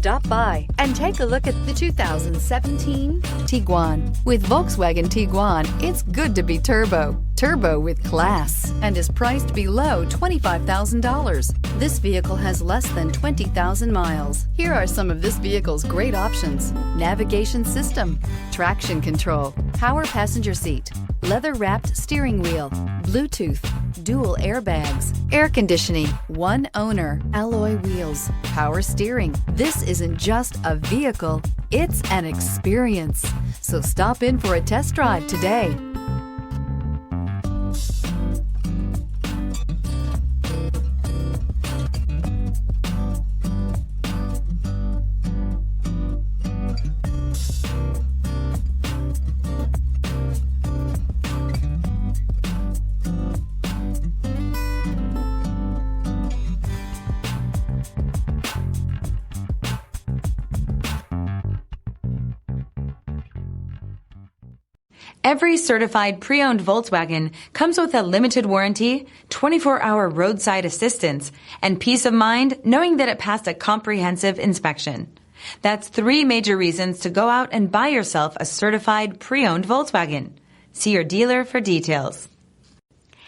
Stop by and take a look at the 2017 Tiguan. With Volkswagen Tiguan, it's good to be turbo. Turbo with class, and is priced below $25,000. This vehicle has less than 20,000 miles. Here are some of this vehicle's great options: navigation system, traction control, power passenger seat, leather-wrapped steering wheel, Bluetooth, dual airbags, air conditioning, one owner, alloy wheels, power steering. This isn't just a vehicle, it's an experience. So stop in for a test drive today. Every certified pre-owned Volkswagen comes with a limited warranty, 24-hour roadside assistance, and peace of mind knowing that it passed a comprehensive inspection. That's 3 major reasons to go out and buy yourself a certified pre-owned Volkswagen. See your dealer for details.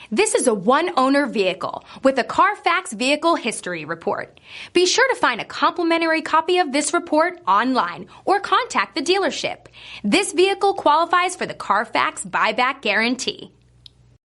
This is a one-owner vehicle with a CARFAX Vehicle History Report. Be sure to find a complimentary copy of this report online or contact the dealership. This vehicle qualifies for the CARFAX Buyback Guarantee.